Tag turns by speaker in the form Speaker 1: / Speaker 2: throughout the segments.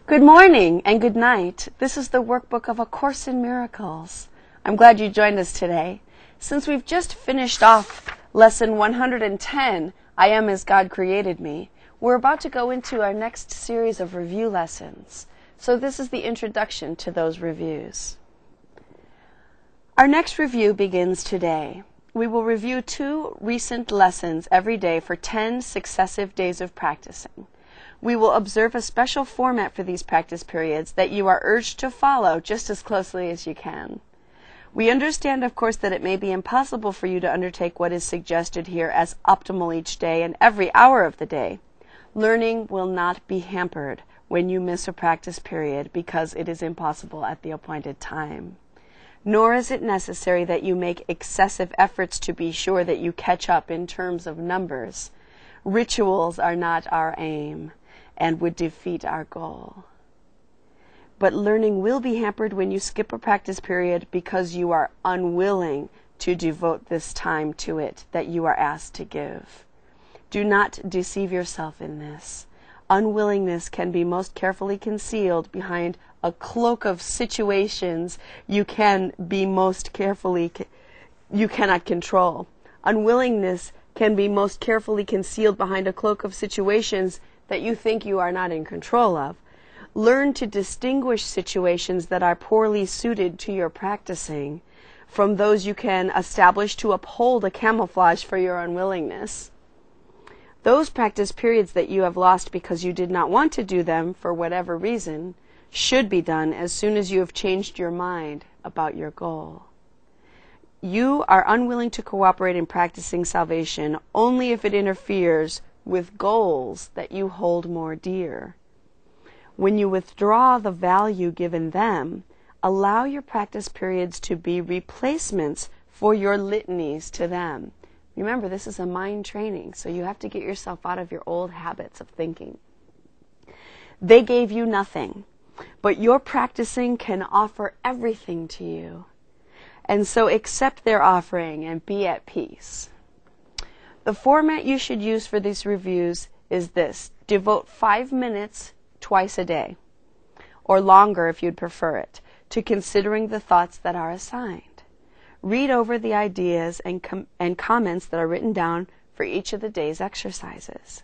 Speaker 1: Good morning and good night. This is the workbook of A Course in Miracles. I'm glad you joined us today. Since we've just finished off lesson 110, I Am as God Created Me, we're about to go into our next series of review lessons. So this is the introduction to those reviews. Our next review begins today. We will review 2 recent lessons every day for 10 successive days of practicing. We will observe a special format for these practice periods that you are urged to follow just as closely as you can. We understand, of course, that it may be impossible for you to undertake what is suggested here as optimal each day and every hour of the day. Learning will not be hampered when you miss a practice period because it is impossible at the appointed time. Nor is it necessary that you make excessive efforts to be sure that you catch up in terms of numbers. Rituals are not our aim and would defeat our goal. But learning will be hampered when you skip a practice period because you are unwilling to devote this time to it that you are asked to give. Do not deceive yourself in this. Unwillingness can be most carefully concealed behind a cloak of situations you cannot control. Unwillingness can be most carefully concealed behind a cloak of situations that you think you are not in control of. Learn to distinguish situations that are poorly suited to your practicing from those you can establish to uphold a camouflage for your unwillingness. Those practice periods that you have lost because you did not want to do them for whatever reason should be done as soon as you have changed your mind about your goal. You are unwilling to cooperate in practicing salvation only if it interferes with goals that you hold more dear. When you withdraw the value given them, allow your practice periods to be replacements for your litanies to them. Remember, this is a mind training, so you have to get yourself out of your old habits of thinking. They gave you nothing, but your practicing can offer everything to you. And so accept their offering and be at peace. The format you should use for these reviews is this. Devote 5 minutes twice a day, or longer if you'd prefer it, to considering the thoughts that are assigned. Read over the ideas and comments that are written down for each of the day's exercises.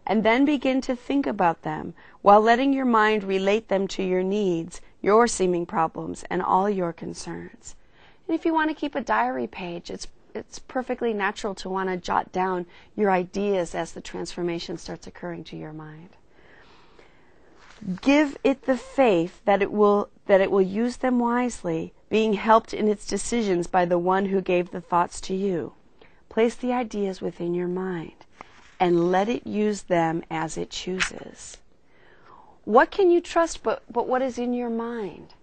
Speaker 1: And then begin to think about them while letting your mind relate them to your needs, your seeming problems, and all your concerns. And if you want to keep a diary page, it's perfectly natural to want to jot down your ideas as the transformation starts occurring to your mind. Give it the faith that it will use them wisely, being helped in its decisions by the one who gave the thoughts to you. Place the ideas within your mind and let it use them as it chooses. What can you trust but what is in your mind?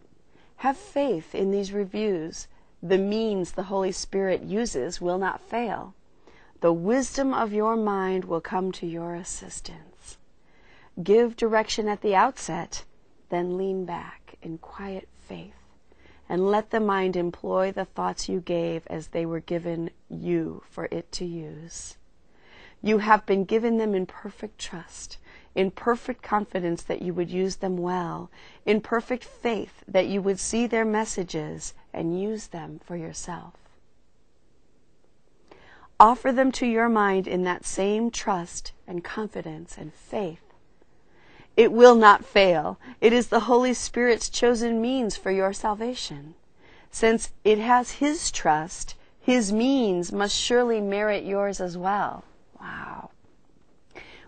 Speaker 1: Have faith in these reviews. The means the Holy Spirit uses will not fail. The wisdom of your mind will come to your assistance. Give direction at the outset, then lean back in quiet faith and let the mind employ the thoughts you gave as they were given you for it to use. You have been given them in perfect trust, in perfect confidence that you would use them well, in perfect faith that you would see their messages and use them for yourself. Offer them to your mind in that same trust and confidence and faith. It will not fail. It is the Holy Spirit's chosen means for your salvation. Since it has His trust, His means must surely merit yours as well. Wow.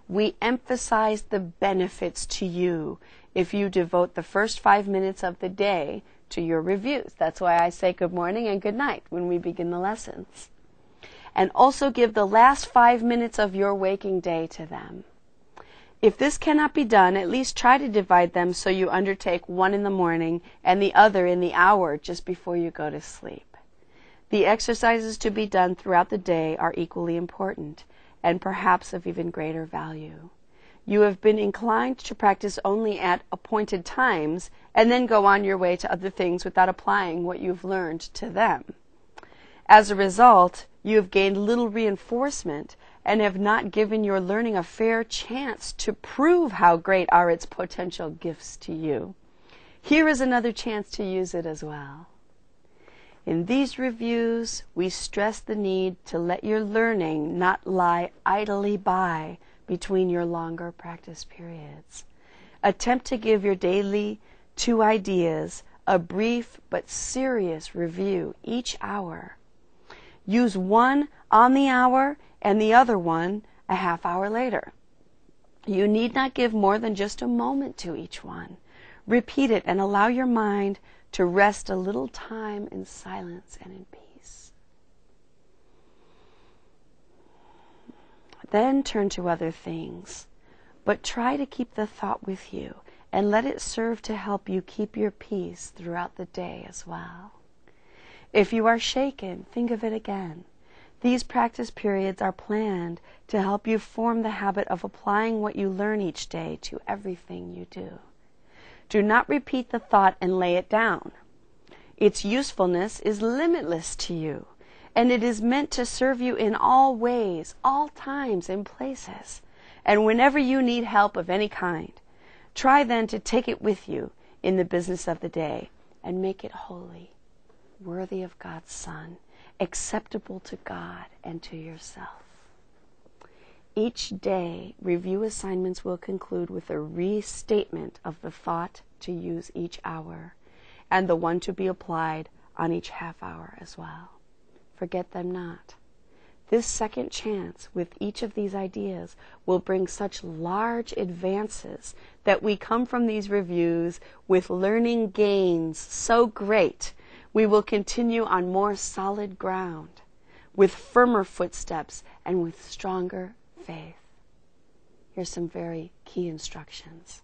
Speaker 1: We emphasize the benefits to you if you devote the first 5 minutes of the day to your reviews. That's why I say good morning and good night when we begin the lessons. And also give the last 5 minutes of your waking day to them. If this cannot be done, at least try to divide them so you undertake one in the morning and the other in the hour just before you go to sleep. The exercises to be done throughout the day are equally important and perhaps of even greater value. You have been inclined to practice only at appointed times and then go on your way to other things without applying what you've learned to them. As a result, you have gained little reinforcement and have not given your learning a fair chance to prove how great are its potential gifts to you. Here is another chance to use it as well. In these reviews, we stress the need to let your learning not lie idly by between your longer practice periods. Attempt to give your daily 2 ideas a brief but serious review each hour. Use one on the hour and the other one a half hour later. You need not give more than just a moment to each one. Repeat it and allow your mind to rest a little time in silence and in peace. Then turn to other things, but try to keep the thought with you and let it serve to help you keep your peace throughout the day as well. If you are shaken, think of it again. These practice periods are planned to help you form the habit of applying what you learn each day to everything you do. Do not repeat the thought and lay it down. Its usefulness is limitless to you, and it is meant to serve you in all ways, all times and places. And whenever you need help of any kind, try then to take it with you in the business of the day and make it holy, worthy of God's Son, acceptable to God and to yourself. Each day, review assignments will conclude with a restatement of the thought to use each hour, and the one to be applied on each half hour as well. Forget them not. This second chance with each of these ideas will bring such large advances that we come from these reviews with learning gains so great we will continue on more solid ground, with firmer footsteps and with stronger faith. Here's some very key instructions.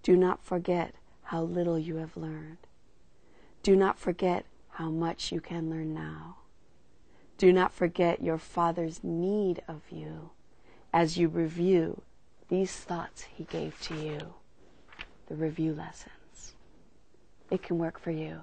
Speaker 1: Do not forget how little you have learned. Do not forget how much you can learn now. Do not forget your Father's need of you as you review these thoughts He gave to you, the review lessons. It can work for you.